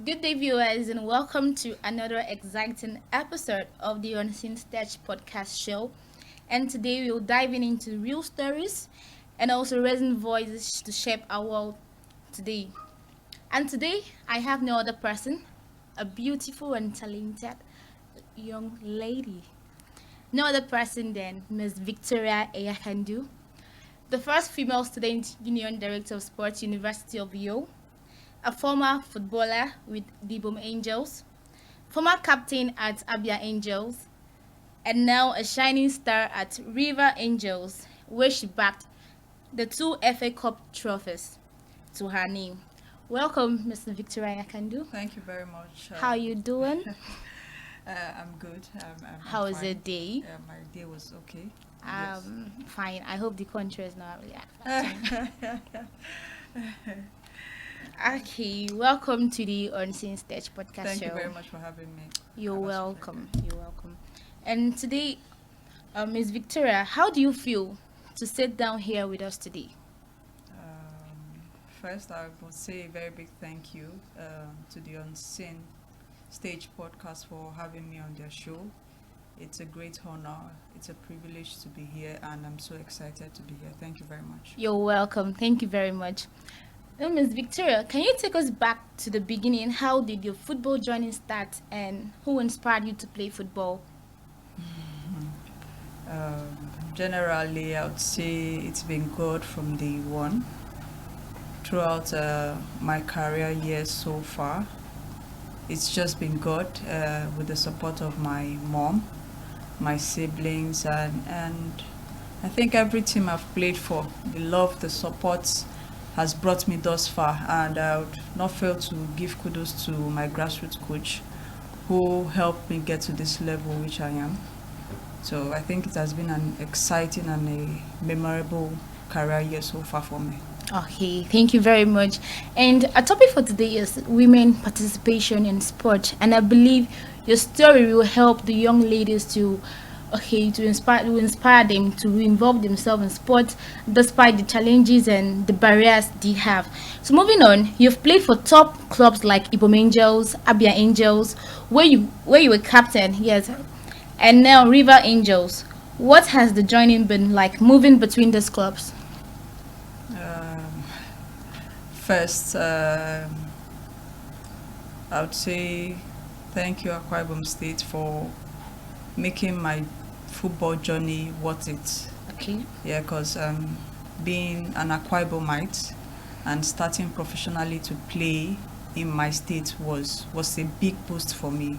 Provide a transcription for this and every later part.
Good day, viewers, and welcome to another exciting episode of the Unseen Stage podcast show. And today we'll dive into real stories and also raising voices to shape our world today. And today I have no other person, a beautiful and talented young lady. No other person than Miss Victoria Eyakandu, the first female student union director of Sports University of Yo, a former footballer with the Ibom Angels, former captain at Abia Angels, and now a shining star at River Angels, where she backed the two FA Cup trophies to her name. Welcome, Mr. Victoria Yakandu. Thank you very much. How are you doing? I'm good. I'm How is the fine. day? My day was okay. Yes. Fine. I hope the country is not really affecting. Okay, welcome to the Unseen Stage podcast Thank show. you very much for having me. You're I was welcome. You're welcome. And today, Ms. Victoria, how do you feel to sit down here with us today? First, I would say a very big thank you to the Unseen Stage podcast for having me on their show. It's a great honor. It's a privilege to be here, and I'm so excited to be here. Thank you very much. You're welcome. Thank you very much. Ms. Victoria, can you take us back to the beginning? How did your football journey start, and who inspired you to play football? Generally, I would say it's been God from day one. Throughout my career years so far, it's just been God with the support of my mom, my siblings, and I think every team I've played for, the love, the support has brought me thus far. And I would not fail to give kudos to my grassroots coach who helped me get to this level which I am. So I think it has been an exciting and a memorable career year so far for me. Okay, thank you very much. And our topic for today is women participation in sport, and I believe your story will help the young ladies to, to inspire them to involve themselves in sport despite the challenges and the barriers they have. So moving on, you've played for top clubs like Ibom Angels, Abia Angels, where you were captain, yes, and now River Angels. What has the joining been like moving between these clubs? Um, First, I would say thank you, Akwa Ibom State, for making my football journey worth it. Okay. Yeah, because being an Akwa Ibomite and starting professionally to play in my state was a big boost for me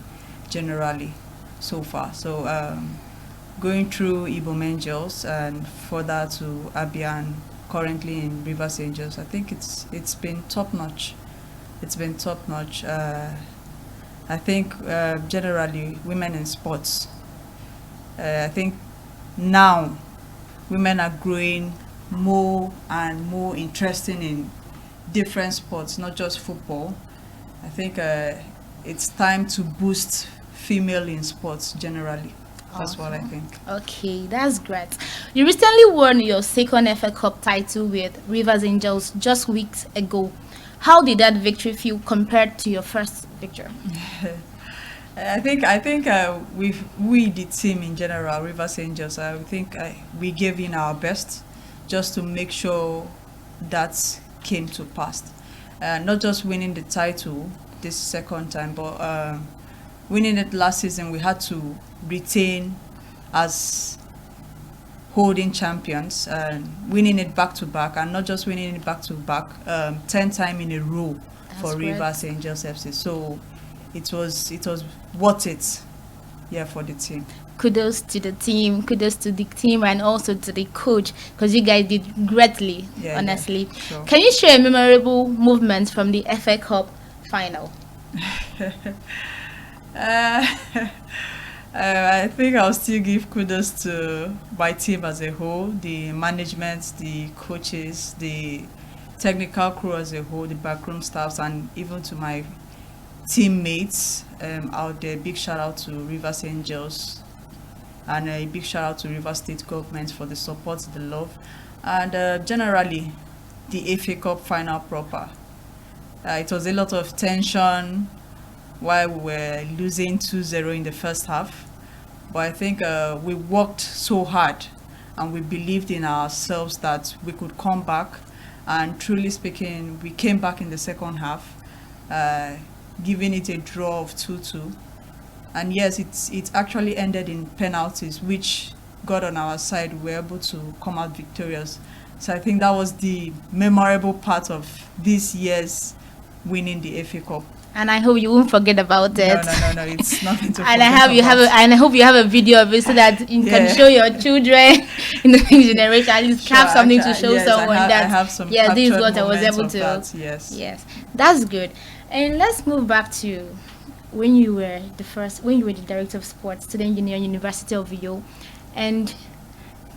generally so far. So going through Ibom Angels and further to Abia and currently in Rivers Angels, I think it's been top notch. It's been top notch. I think generally women in sports. I think now women are growing more and more interested in different sports, not just football. I think it's time to boost female in sports generally. That's what I think. Okay, that's great. You recently won your second FA Cup title with Rivers Angels just weeks ago. How did that victory feel compared to your first victory? I think we the team in general, Rivers Angels, I think we gave in our best just to make sure that came to pass. Not just winning the title this second time, but winning it last season, we had to retain as holding champions and winning it back to back, and not just winning it back to back, 10 times in a row for That's great. Rivers Angels FC. So it was worth it, yeah, for the team. Kudos to the team, kudos to the team, and also to the coach because you guys did greatly, Yeah, honestly. sure. Can you share a memorable movement from the FA Cup final? Uh, I think I'll still give kudos to my team as a whole, the management, the coaches, the technical crew as a whole, the backroom staffs, and even to my teammates out there. Big shout out to Rivers Angels and a big shout out to Rivers State government for the support, the love, and generally the FA Cup final proper. It was a lot of tension while we were losing 2-0 in the first half. But I think we worked so hard and we believed in ourselves that we could come back. And truly speaking, we came back in the second half, uh, giving it a draw of 2-2. And yes, it actually ended in penalties, which got on our side. We were able to come out victorious. So I think that was the memorable part of this year's winning the FA Cup. And I hope you won't forget about No, it. no, no, no. It's nothing to And I forget have you have about. a, and I hope you have a video of it so that you Yeah. can show your children in the next generation. At least Sure, have something to actually, show yes, someone I that have some yeah, this is captured what I was moments able of to. that, yes. Yes, that's good. And let's move back to when you were the director of sports, student union, University of Uyo, and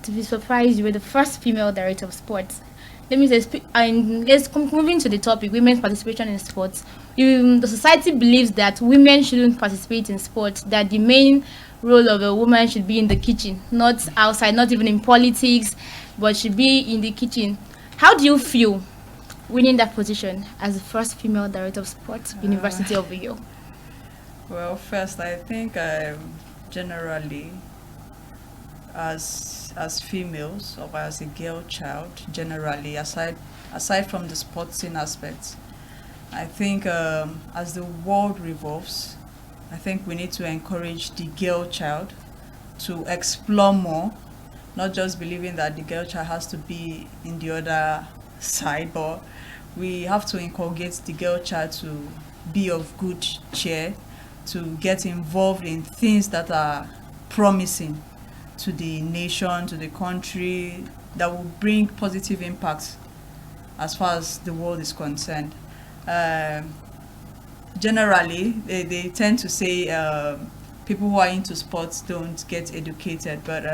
to be surprised, you were the first female director of sports. Let me say, and moving to the topic, women's participation in sports. The society believes that women shouldn't participate in sports, that the main role of a woman should be in the kitchen, not outside, not even in politics, but should be in the kitchen. How do you feel winning that position as the first female director of sports, University of Uyo? Well, first, I think generally, as females or as a girl child, generally, aside from the sporting aspects, I think as the world revolves, I think we need to encourage the girl child to explore more, not just believing that the girl child has to be in the other side, but we have to inculcate the girl child to be of good cheer, to get involved in things that are promising to the nation, to the country, that will bring positive impact as far as the world is concerned. Um, Generally, they tend to say people who are into sports don't get educated, but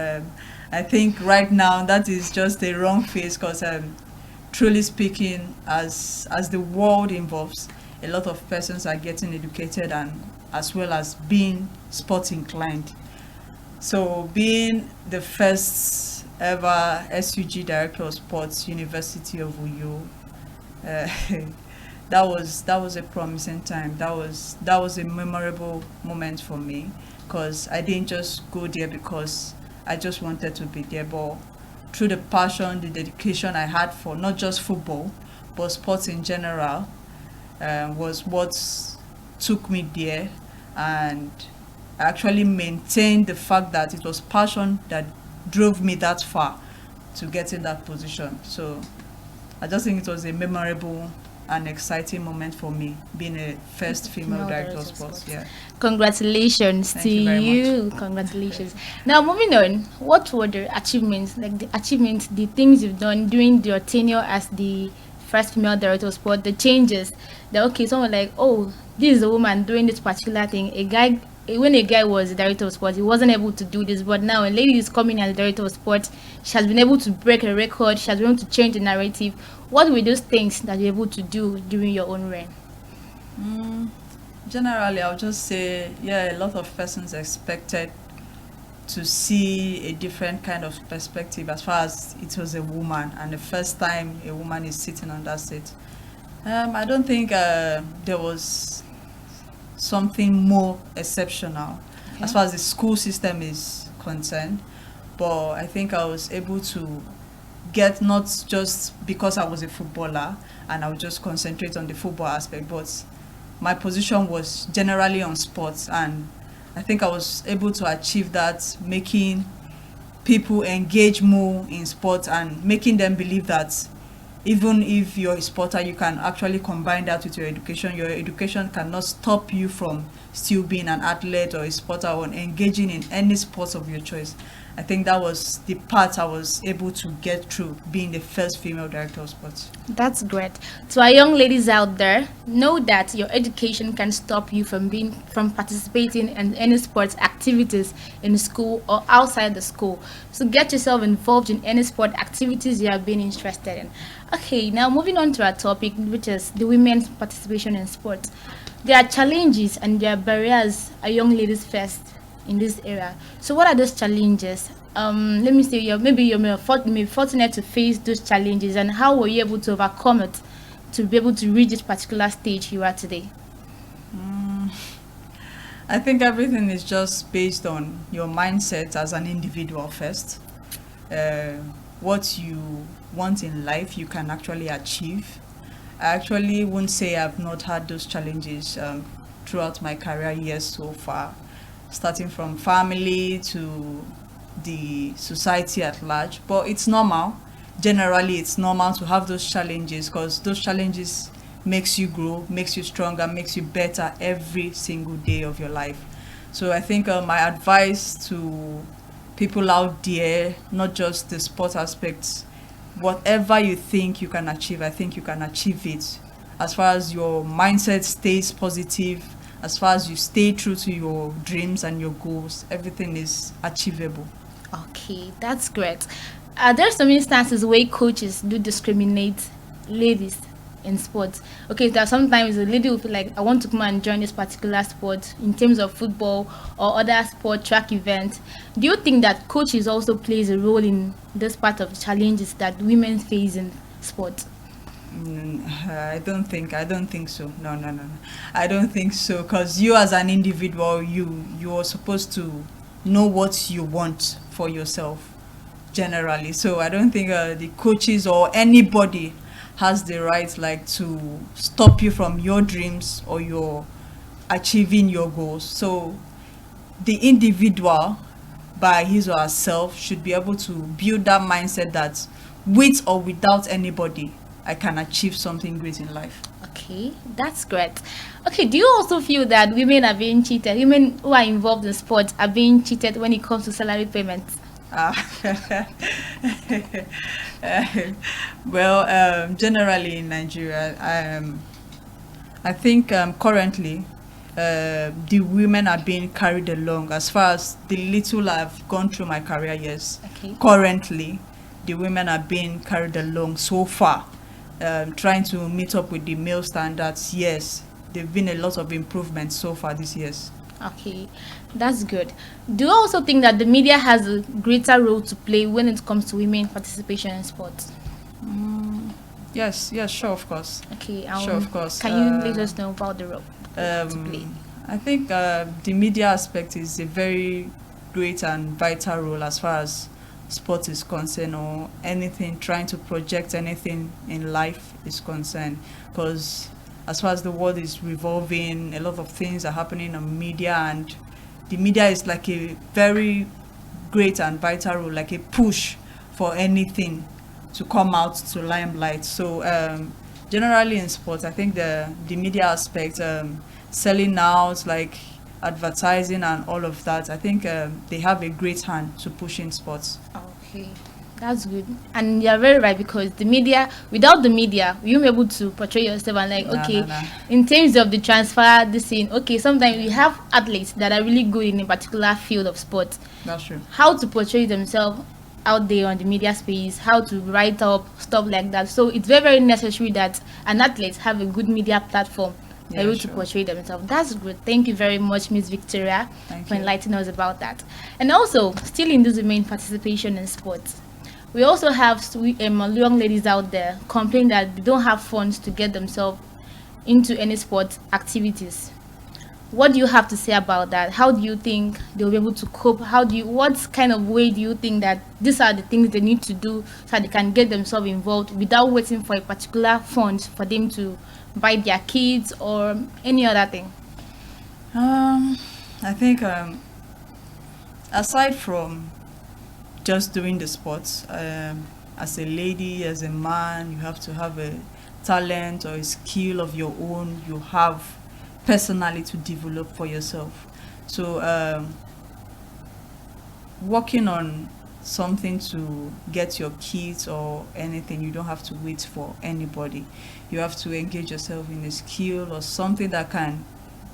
I think right now that is just the wrong phase because truly speaking, as the world evolves, a lot of persons are getting educated and as well as being sports inclined. So being the first ever SUG director of sports, University of Uyo, uh, that was a promising time. That was a memorable moment for me because I didn't just go there because I just wanted to be there, but through the passion, the dedication I had for not just football, but sports in general, was what took me there, and I actually maintained the fact that it was passion that drove me that far to get in that position. So I just think it was a memorable and exciting moment for me being a first female director of sports. Yeah. Congratulations Thank to you very you. much. Congratulations. Now, moving on, what were the achievements, the things you've done during your tenure as the first female director of sport, the changes that, okay, someone like, oh, this is a woman doing this particular thing. When a guy was the director of sport, he wasn't able to do this, but now a lady is coming as director of sport. She has been able to break a record. She has been able to change the narrative. What were those things that you're able to do during your own reign? Mm, Generally, I'll just say, yeah, a lot of persons expected to see a different kind of perspective as far as it was a woman and the first time a woman is sitting on that seat. I don't think there was something more exceptional as far as the school system is concerned, but I think I was able to get, not just because I was a footballer and I would just concentrate on the football aspect, but my position was generally on sports, and I think I was able to achieve that, making people engage more in sports and making them believe that even if you're a sporter, you can actually combine that with your education. Your education cannot stop you from still being an athlete or a sporter or engaging in any sports of your choice. I think that was the part I was able to get through being the first female director of sports. That's great. To our young ladies out there, know that your education can stop you from participating in any sports activities in school or outside the school. So get yourself involved in any sport activities you have been interested in. Okay, now moving on to our topic, which is the women's participation in sports. There are challenges and there are barriers a young ladies face in this area. So what are those challenges? Let me say, maybe you're may be fortunate to face those challenges, and how were you able to overcome it to be able to reach this particular stage you are today? I think everything is just based on your mindset as an individual first. Uh, what you want in life, you can actually achieve. I actually wouldn't say I've not had those challenges throughout my career years so far, starting from family to the society at large. But it's normal. Generally, it's normal to have those challenges because those challenges makes you grow, makes you stronger, makes you better every single day of your life. So I think my advice to people out there, not just the sport aspects, whatever you think you can achieve, I think you can achieve it. As far as your mindset stays positive, as far as you stay true to your dreams and your goals, everything is achievable. Okay, that's great. There are some instances where coaches do discriminate ladies in sports. Okay, there are sometimes a lady will feel like I want to come and join this particular sport in terms of football or other sport track events. Do you think that coaches also plays a role in this part of challenges that women face in sport? I don't think so. No. I don't think so because you as an individual, you are supposed to know what you want for yourself generally. So I don't think the coaches or anybody has the right like to stop you from your dreams or your achieving your goals. So the individual by his or herself should be able to build that mindset that with or without anybody I can achieve something great in life. Okay, that's great. Okay, do you also feel that women are being cheated? Women who are involved in sports are being cheated when it comes to salary payments? Well, generally in Nigeria, I think currently the women are being carried along as far as the little I've gone through my career years. Okay. Currently, the women are being carried along so far, trying to meet up with the male standards. Yes, there've been a lot of improvements so far these years. Okay, that's good. Do you also think that the media has a greater role to play when it comes to women participation in sports? Yes, sure, of course. Okay, Sure, of course. Can you let us know about the role to play? I think the media aspect is a very great and vital role as far as sport is concerned, or anything trying to project anything in life is concerned, because as far as the world is revolving, a lot of things are happening on media, and the media is like a very great and vital role, like a push for anything to come out to limelight. So generally in sports, I think the media aspect, selling out, like advertising and all of that, I think they have a great hand to push in sports. Okay, that's good. And you're very right, because the media, without the media, you won't be able to portray yourself and like, okay, in terms of the transfer, this thing, okay, sometimes we have athletes that are really good in a particular field of sport. That's true. How to portray themselves out there on the media space, how to write up, stuff like that. So it's very, very necessary that an athlete have a good media platform able to portray themselves. That's good. Thank you very much, Miss Victoria, for enlightening us about that. And also, still in this main participation in sports, we also have young ladies out there complain that they don't have funds to get themselves into any sport activities. What do you have to say about that? How do you think they'll be able to cope? What kind of way do you think that these are the things they need to do so they can get themselves involved without waiting for a particular fund for them to buy their kids or any other thing? I think aside from just doing the sports, as a lady, as a man, you have to have a talent or a skill of your own you have personally to develop for yourself. So working on something to get your kids or anything, you don't have to wait for anybody. You have to engage yourself in a skill or something that can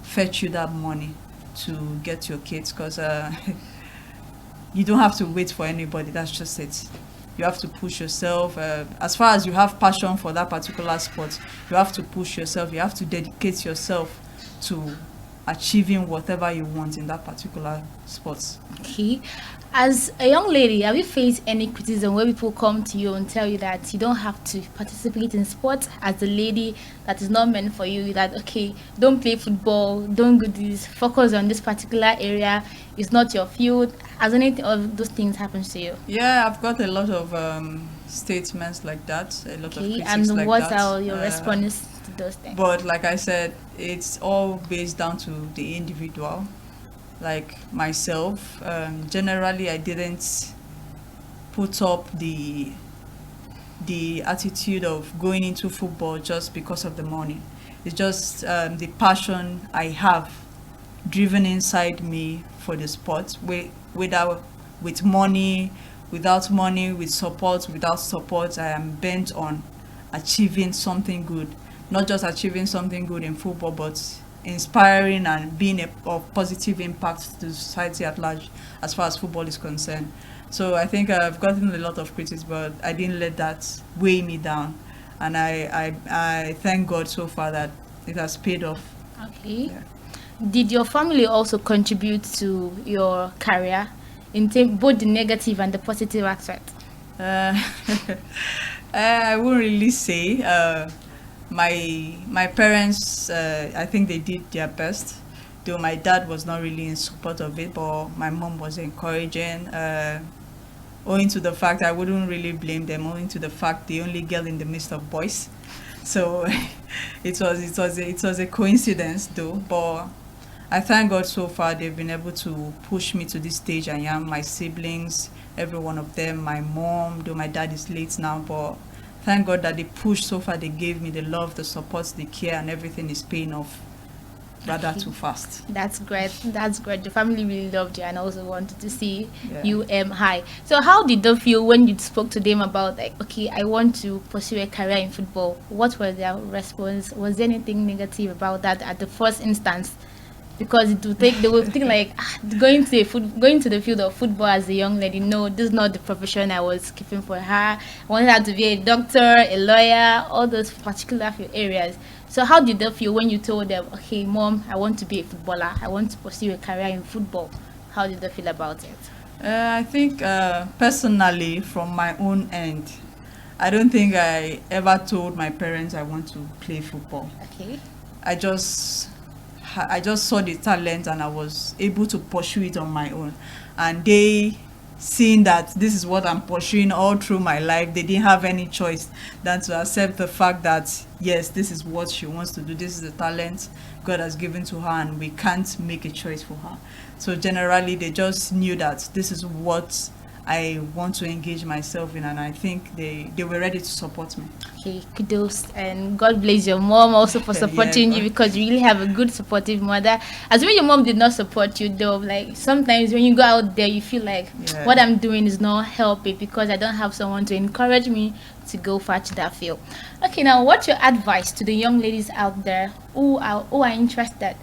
fetch you that money to get your kids, because you don't have to wait for anybody. That's just it. You have to push yourself. As far as you have passion for that particular sport, you have to push yourself. You have to dedicate yourself to achieving whatever you want in that particular sport. Okay. As a young lady, have you faced any criticism where people come to you and tell you that you don't have to participate in sports as a lady, that is not meant for you, that okay, don't play football, don't do this, focus on this particular area, it's not your field? Has anything of those things happened to you? Yeah, I've got a lot of statements like that, a lot of Okay, critics and like what that. are your responses to those things? But like I said, it's all based down to the individual. Like myself, generally I didn't put up the attitude of going into football just because of the money. It's just the passion I have driven inside me for the sport, without with money, without money, with support, without support. I am bent on achieving something good, not just achieving something good in football, but inspiring and being of positive impact to society at large as far as football is concerned. So I think I've gotten a lot of critics, but I didn't let that weigh me down, and I thank God so far that it has paid off. Okay. Yeah. Did your family also contribute to your career in both the negative and the positive aspect? Uh, I won't really say. My parents, I think they did their best. Though my dad was not really in support of it, but my mom was encouraging. Owing to the fact, I wouldn't really blame them. Owing to the fact, the only girl in the midst of boys, so it was a coincidence though. But I thank God so far they've been able to push me to this stage I am. My siblings, every one of them, my mom, though my dad is late now, but thank God that the push so far they gave me, the love, the support, the care, and everything is paying off rather too fast. That's great. That's great. The family really loved you and also wanted to see Yeah. you high. So how did they feel when you spoke to them about like, okay, I want to pursue a career in football? What was their response? Was there anything negative about that at the first instance? Because they would think like going to the field of football as a young lady. No, this is not the profession I was keeping for her. I wanted her to be a doctor, a lawyer, all those particular few areas. So how did they feel when you told them, okay, mom, I want to be a footballer. I want to pursue a career in football. How did they feel about it? I think personally, from my own end, I don't think I ever told my parents I want to play football. Okay. I just saw the talent and I was able to pursue it on my own. And they, seeing that this is what I'm pursuing all through my life, they didn't have any choice than to accept the fact that yes, this is what she wants to do. This is the talent God has given to her and we can't make a choice for her. So generally they just knew that this is what I want to engage myself in, and I think they were ready to support me. Okay, kudos, and God bless your mom also for supporting you, because you really have a good supportive mother. As when your mom did not support you though, like sometimes when you go out there you feel like what I'm doing is not helping because I don't have someone to encourage me to go fetch that field. Okay, now what's your advice to the young ladies out there who are interested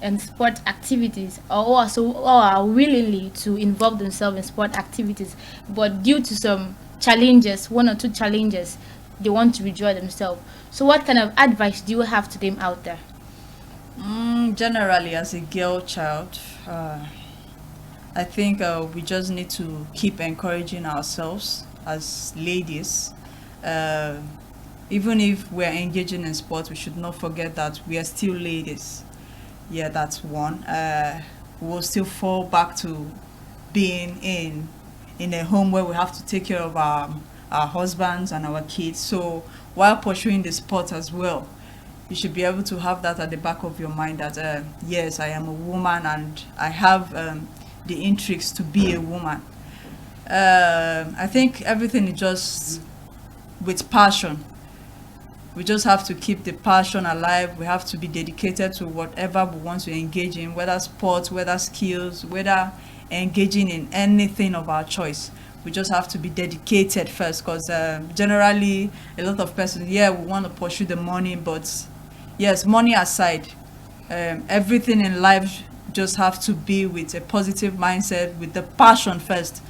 in sport activities, or are willingly to involve themselves in sport activities, but due to some challenges, one or two challenges, they want to withdraw themselves? So what kind of advice do you have to them out there? Generally, as a girl child, I think we just need to keep encouraging ourselves as ladies. Even if we're engaging in sport, we should not forget that we are still ladies. Yeah, that's one. We'll still fall back to being in a home where we have to take care of our husbands and our kids. So while pursuing the sport as well, you should be able to have that at the back of your mind that yes, I am a woman and I have the intrigues to be a woman. I think everything is just with passion. We just have to keep the passion alive. We have to be dedicated to whatever we want to engage in, whether sports, whether skills, whether engaging in anything of our choice. We just have to be dedicated first, because generally a lot of persons, we want to pursue the money, but yes, money aside, everything in life just have to be with a positive mindset, with the passion first.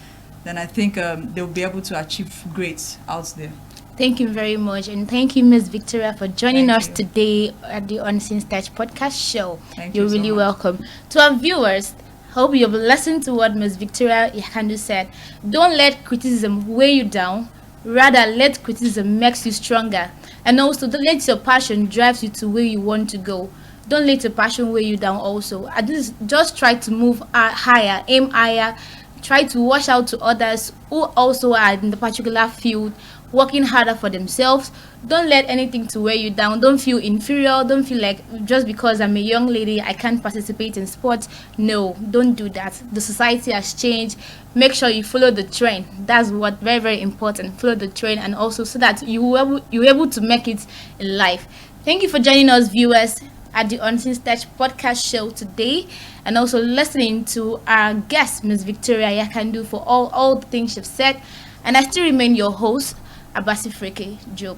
Then I think they'll be able to achieve great out there. Thank you very much, and thank you, Miss Victoria, for joining Thank us you. today at the Unseen Stage podcast show. Thank you You're so really much. welcome. To our viewers, hope you've listened to what Miss Victoria Yakandu said. Don't let criticism weigh you down. Rather, let criticism makes you stronger. And also, don't let your passion drive you to where you want to go. Don't let your passion weigh you down. Also, at least just try to move higher, aim higher. Try to watch out to others who also are in the particular field, working harder for themselves. Don't let anything to weigh you down. Don't feel inferior. Don't feel like just because I'm a young lady I can't participate in sports. No, don't do that. The society has changed. Make sure you follow the trend. That's what very, very important. Follow the trend, and also so that you're able to make it in life. Thank you for joining us, viewers, at the Unseen Stage podcast show today, and also listening to our guest, Miss Victoria Yakandu, for all the things she's said. And I still remain your host, Abasi Freke Job.